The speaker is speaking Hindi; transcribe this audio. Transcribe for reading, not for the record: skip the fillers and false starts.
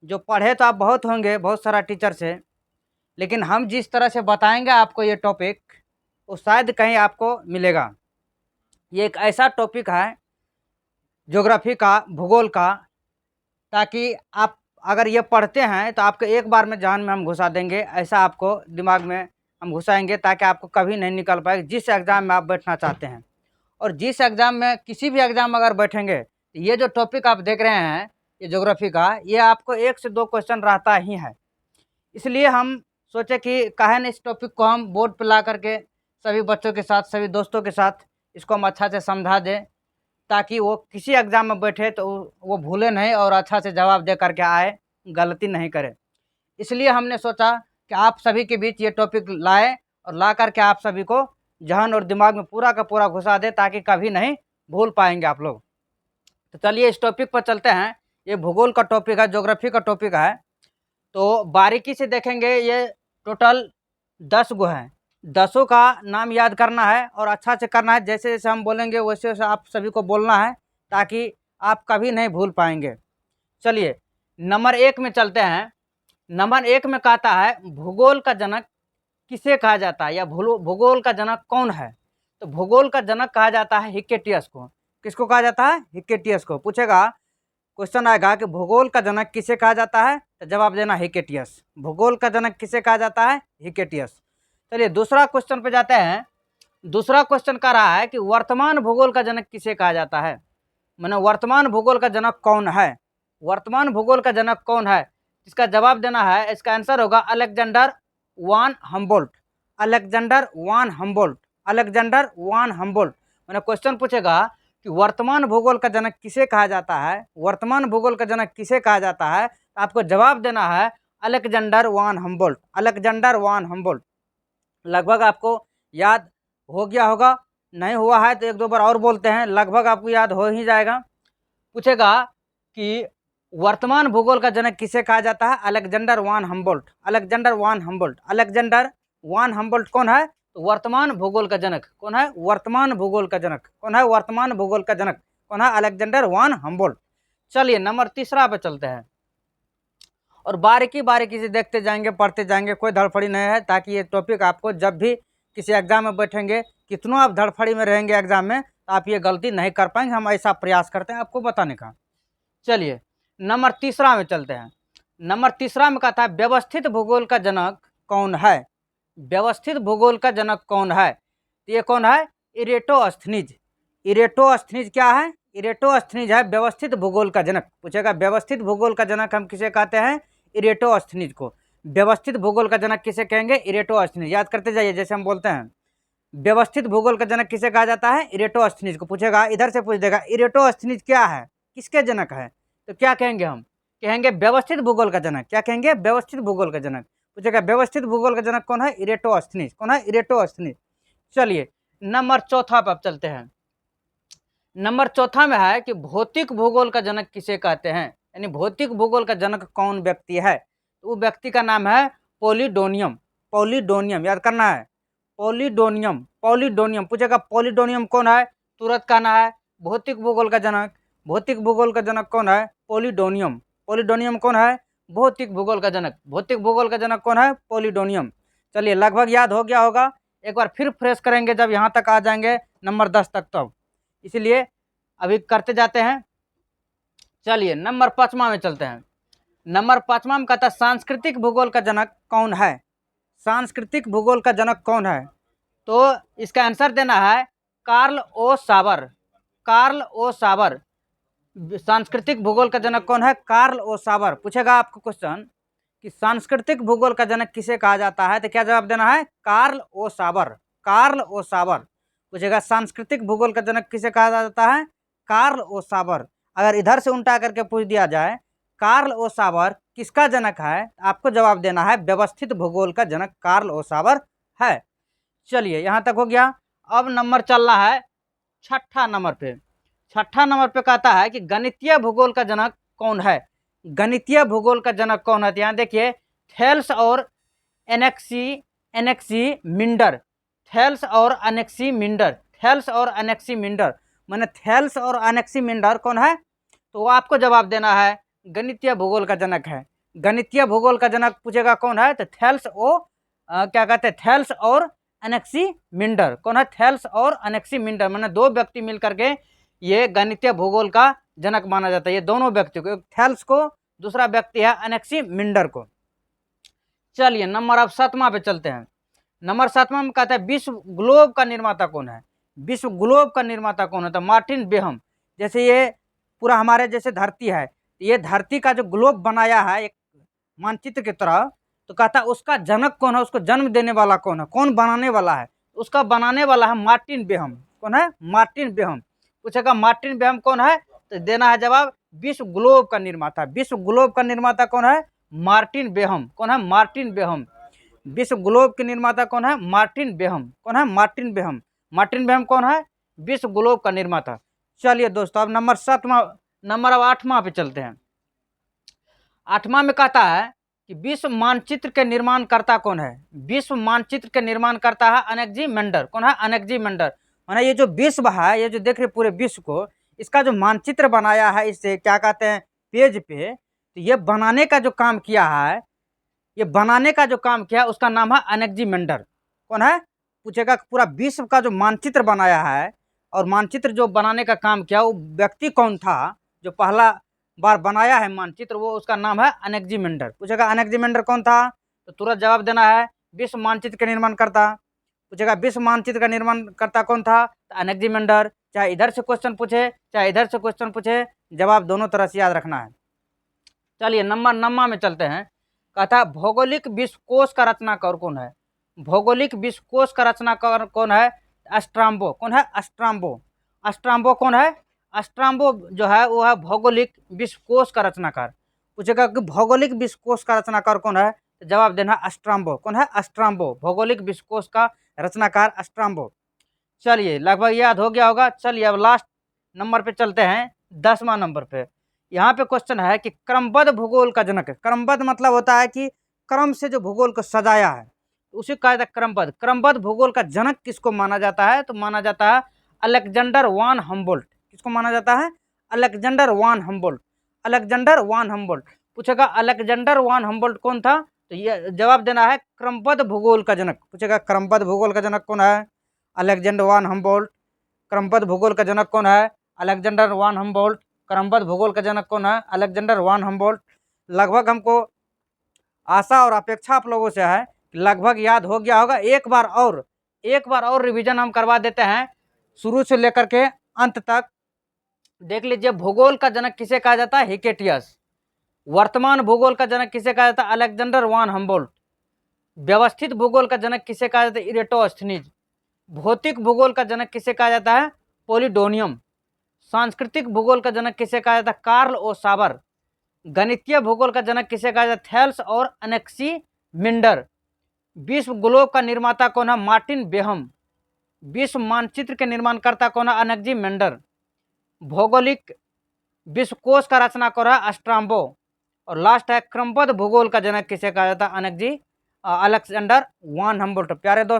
जो पढ़े तो आप बहुत होंगे, बहुत सारा टीचर से, लेकिन हम जिस तरह से बताएंगे आपको ये टॉपिक, वो शायद कहीं आपको मिलेगा। ये एक ऐसा टॉपिक है ज्योग्राफी का, भूगोल का, ताकि आप अगर ये पढ़ते हैं तो आपको एक बार में जान में हम घुसा देंगे, ऐसा आपको दिमाग में हम घुसाएंगे ताकि आपको कभी नहीं निकल पाए जिस एग्ज़ाम में आप बैठना चाहते हैं। और जिस एग्ज़ाम में, किसी भी एग्ज़ाम में अगर बैठेंगे तो ये जो टॉपिक आप देख रहे हैं, ये ज्योग्राफी का, ये आपको 1 से 2 क्वेश्चन रहता ही है। इसलिए हम सोचे कि काहे न इस टॉपिक को हम बोर्ड पे ला करके सभी बच्चों के साथ, सभी दोस्तों के साथ इसको हम अच्छा से समझा दें, ताकि वो किसी एग्ज़ाम में बैठे तो वो भूले नहीं और अच्छा से जवाब दे करके आए, गलती नहीं करे। इसलिए हमने सोचा कि आप सभी के बीच ये टॉपिक लाएँ और ला कर के आप सभी को ज़हन और दिमाग में पूरा का पूरा घुसा दें, ताकि कभी नहीं भूल पाएँगे आप लोग। तो चलिए इस टॉपिक पर चलते हैं। ये भूगोल का टॉपिक है, ज्योग्राफी का टॉपिक है। तो बारीकी से देखेंगे, ये टोटल 10 गो हैं। 10 का नाम याद करना है और अच्छा से करना है। जैसे जैसे हम बोलेंगे वैसे वैसे आप सभी को बोलना है, ताकि आप कभी नहीं भूल पाएंगे। चलिए नंबर 1 में चलते हैं। नंबर 1 में कहता है भूगोल का जनक किसे कहा जाता है, या भूगोल का जनक कौन है। तो भूगोल का जनक कहा जाता है हिक्केटियस को। किसको कहा जाता है? हिक्केटियस को। पूछेगा, क्वेश्चन आएगा कि भूगोल का जनक किसे कहा जाता है, तो जवाब देना हिक्केटियस। भूगोल का जनक किसे कहा जाता है? हिक्केटियस। चलिए दूसरा क्वेश्चन पे जाते हैं। दूसरा क्वेश्चन कह रहा है कि वर्तमान भूगोल का जनक किसे कहा जाता है। माने वर्तमान भूगोल का जनक कौन है? वर्तमान भूगोल का जनक कौन है, इसका जवाब देना है। इसका आंसर होगा अलेक्जेंडर वान हम्बोल्ट। अलेक्जेंडर वान हम्बोल्ट। अलेक्जेंडर वान हम्बोल्ट। मैंने क्वेश्चन पूछेगा कि वर्तमान भूगोल का जनक किसे कहा जाता है, वर्तमान भूगोल का जनक किसे कहा जाता है, तो आपको जवाब देना है अलेक्जेंडर वान हम्बोल्ट। अलेक्जेंडर वान हम्बोल्ट। लगभग आपको याद हो गया होगा, नहीं हुआ है तो 1-2 बार और बोलते हैं, लगभग आपको याद हो ही जाएगा। पूछेगा कि वर्तमान भूगोल का जनक किसे कहा जाता है? अलेक्जेंडर वान हम्बोल्ट। अलेक्जेंडर वान हम्बोल्ट। अलेक्जेंडर वान हम्बोल्ट कौन है? तो वर्तमान भूगोल का जनक कौन है? वर्तमान भूगोल का जनक कौन है? वर्तमान भूगोल का जनक कौन है? अलेक्जेंडर वान हम्बोल्ट। चलिए नंबर 3 पे चलते हैं और बारीकी बारीकी से देखते जाएंगे, पढ़ते जाएंगे, कोई धड़फड़ी नहीं है, ताकि ये टॉपिक आपको जब भी किसी एग्जाम में बैठेंगे, कितनों आप धड़फड़ी में रहेंगे एग्जाम में, तो आप ये गलती नहीं कर पाएंगे। हम ऐसा प्रयास करते हैं आपको बताने का। चलिए नंबर 3 में चलते हैं। नंबर 3 में कहता है व्यवस्थित भूगोल का जनक कौन है। व्यवस्थित भूगोल का जनक कौन है? तो ये कौन है? इरेटोस्थनीज। इरेटोस्थनीज क्या है? इरेटोस्थनीज है व्यवस्थित भूगोल का जनक। पूछेगा व्यवस्थित भूगोल का जनक हम किसे कहते हैं? इरेटोस्थनीज को। व्यवस्थित भूगोल का जनक किसे कहेंगे? इरेटोस्थनीज। याद करते जाइए, जैसे हम बोलते हैं व्यवस्थित भूगोल का जनक किसे कहा जाता है? इरेटोस्थनीज को। पूछेगा, इधर से पूछ देगा इरेटोस्थनीज क्या है, किसके जनक है, तो क्या कहेंगे हम? कहेंगे व्यवस्थित भूगोल का जनक। क्या कहेंगे? व्यवस्थित भूगोल का जनक। पूछेगा व्यवस्थित भूगोल का जनक कौन है? इरेटोस्थनीज। कौन है? इरेटोस्थनीज। चलिए नंबर 4 पर चलते हैं। नंबर 4 में है कि भौतिक भूगोल का जनक किसे कहते हैं, यानी भौतिक भूगोल का जनक कौन व्यक्ति है। तो वो व्यक्ति का नाम है पॉलीडोनियम। पॉलीडोनियम याद करना है। पॉलीडोनियम। पॉलीडोनियम। पूछेगा पॉलीडोनियम कौन है, तुरंत कहना है भौतिक भूगोल का जनक। भौतिक भूगोल का जनक कौन है? पॉलीडोनियम। पॉलीडोनियम कौन है? भौतिक भूगोल का जनक। भौतिक भूगोल का जनक कौन है? पॉलीडोनियम। चलिए लगभग याद हो गया होगा, एक बार फिर फ्रेश करेंगे जब यहाँ तक आ जाएंगे नंबर 10 तक, तब इसलिए अभी करते जाते हैं। चलिए नंबर 5 में चलते हैं। नंबर 5 में कहता है सांस्कृतिक भूगोल का जनक कौन है। सांस्कृतिक भूगोल का जनक कौन है? तो इसका आंसर देना है कार्ल ओ सावर। कार्ल ओ सावर। सांस्कृतिक भूगोल का जनक कौन है? कार्ल ओ सावर। पूछेगा आपको क्वेश्चन कि सांस्कृतिक भूगोल का जनक किसे कहा जाता है, तो क्या जवाब देना है? कार्ल ओ सावर। कार्ल ओ सावर। पूछेगा सांस्कृतिक भूगोल का जनक किसे कहा जाता है? कार्ल ओ सावर। अगर इधर से उल्टा करके पूछ दिया जाए कार्ल ओ सावर किसका जनक है, आपको जवाब देना है व्यवस्थित भूगोल का जनक कार्ल ओ सावर है। चलिए यहाँ तक हो गया। अब नंबर चल रहा है 6 नंबर पे। 6 नंबर पे कहता है कि गणितीय भूगोल का जनक कौन है। गणितीय भूगोल का जनक कौन है? तो यहाँ देखिए थेल्स और एनेक्सीमिंडर। थेल्स और एनेक्सीमिंडर। थेल्स और एनेक्सीमिंडर। माने थेल्स और एनेक्सीमिंडर कौन है, तो वो आपको जवाब देना है गणितीय भूगोल का जनक है। गणितीय भूगोल का जनक पूछेगा कौन है, तो थेल्स क्या कहते हैं, थेल्स और एनेक्सीमिंडर। कौन है, थेल्स और एनेक्सीमिंडर, मैंने दो व्यक्ति मिलकर के ये गणितीय भूगोल का जनक माना जाता है। ये दोनों व्यक्ति को, थेल्स को, दूसरा व्यक्ति है एनेक्सीमिंडर को। चलिए नंबर अब 7वां पे चलते हैं। नंबर 7वां में कहता है विश्व ग्लोब का निर्माता कौन है। विश्व ग्लोब का निर्माता कौन है, तो मार्टिन बेहम। जैसे ये पूरा हमारे जैसे धरती है, ये धरती का जो ग्लोब बनाया है एक मानचित्र की तरह, तो कहता है उसका जनक कौन है, उसको जन्म देने वाला कौन है, कौन बनाने वाला है, उसका बनाने वाला है मार्टिन बेहम। कौन है, मार्टिन बेहम। पूछेगा मार्टिन बेहम कौन है, तो देना है जवाब विश्व ग्लोब का निर्माता। विश्व ग्लोब का निर्माता कौन है, मार्टिन बेहम। कौन है, मार्टिन बेहम। विश्व ग्लोब के निर्माता कौन है, मार्टिन बेहम। कौन है, मार्टिन बेहम। मार्टिन बेहम कौन है, विश्व ग्लोब का निर्माता। चलिए दोस्तों अब नंबर 7वां, नंबर अब 8वां पे चलते हैं। 8वां में कहता है कि विश्व मानचित्र के निर्माण करता कौन है। विश्व मानचित्र के निर्माण करता है एनेक्सीमेंडर। कौन है, एनेक्सीमेंडर। माने ये जो विश्व है, ये जो देख रहे पूरे विश्व को, इसका जो मानचित्र बनाया है इससे क्या कहते हैं, पेज पे, तो ये बनाने का जो काम किया है, ये बनाने का जो काम किया उसका नाम है एनेक्सीमेंडर। कौन है, पूछेगा पूरा विश्व का जो मानचित्र बनाया है और मानचित्र जो बनाने का काम किया, वो व्यक्ति कौन था जो पहला बार बनाया है मानचित्र, वो उसका नाम है एनेक्सीमेंडर। पूछेगा एनेक्सीमेंडर कौन था, तो तुरंत जवाब देना है विश्व मानचित्र का निर्माण करता। पूछेगा विश्व मानचित्र का निर्माण करता कौन था, तो एनेक्सीमेंडर। चाहे इधर से क्वेश्चन पूछे चाहे इधर से क्वेश्चन पूछे, जवाब दोनों तरह से याद रखना है। चलिए नंबर 9 में चलते हैं। कहता है भौगोलिक विश्वकोश का रचनाकार कौन है। भौगोलिक विश्वकोश का रचनाकार कौन है, अस्ट्राम्बो। कौन है, अस्ट्राम्बो। अस्ट्राम्बो कौन है, अस्ट्राम्बो जो है वो है भौगोलिक विश्वकोश का रचनाकार। पूछेगा कि भौगोलिक विश्वकोश का रचनाकार कौन है, तो जवाब देना अस्ट्राम्बो। कौन है, अस्ट्राम्बो। भौगोलिक विश्वकोश का रचनाकार अस्ट्राम्बो। चलिए लगभग याद हो गया होगा। चलिए अब लास्ट नंबर पे चलते हैं, 10वां नंबर पे। यहाँ पे क्वेश्चन है कि क्रमबद्ध भूगोल का जनक। क्रमबद्ध मतलब होता है कि क्रम से जो भूगोल को सजाया है, उसी कहा जाता है क्रमबद्ध। क्रमबद्ध भूगोल का जनक किसको माना जाता है, तो माना जाता है अलेक्जेंडर वान हम्बोल्ट। किसको माना जाता है, अलेक्जेंडर वान हम्बोल्ट। अलेक्जेंडर वान हम्बोल्ट। पूछेगा अलेक्जेंडर वान हम्बोल्ट कौन था, तो ये जवाब देना है क्रमबद्ध भूगोल का जनक। पूछेगा क्रमबद्ध भूगोल का जनक कौन है, अलेक्जेंडर वान हम्बोल्ट। क्रमबद्ध भूगोल का जनक कौन है, अलेक्जेंडर वान हम्बोल्ट। क्रमबद्ध भूगोल का जनक कौन है, अलेक्जेंडर वान हम्बोल्ट। लगभग हमको आशा और अपेक्षा आप लोगों से है कि लगभग याद हो गया होगा। एक बार और रिवीजन हम करवा देते हैं शुरू से लेकर के अंत तक। देख लीजिए भूगोल का जनक किसे कहा जाता है, हिकेटियस। वर्तमान भूगोल का जनक किसे कहा जाता है, अलेक्जेंडर वान हम्बोल्ट। व्यवस्थित भूगोल का जनक किसे कहा जाता है, इरेटोस्थनीज। भौतिक भूगोल का जनक किसे कहा जाता है, पोलिडोनियम। सांस्कृतिक भूगोल का जनक किसे कहा जाता है, कार्ल ओ साबर। गणितीय भूगोल का जनक किसे कहा जाता है, थेल्स और एनेक्सीमिंडर। विश्व ग्लोब का निर्माता कौन है, मार्टिन बेहम। विश्व मानचित्र के निर्माणकर्ता कौन है, एनेक्सीमेंडर। भौगोलिक विश्वकोश का रचना कौन है, अस्ट्राम्बो। और लास्ट है क्रमबद्ध भूगोल का जनक किसे कहा जाता है, अलेक्जेंडर वान हम्बोल्ट। प्यारे दोस्त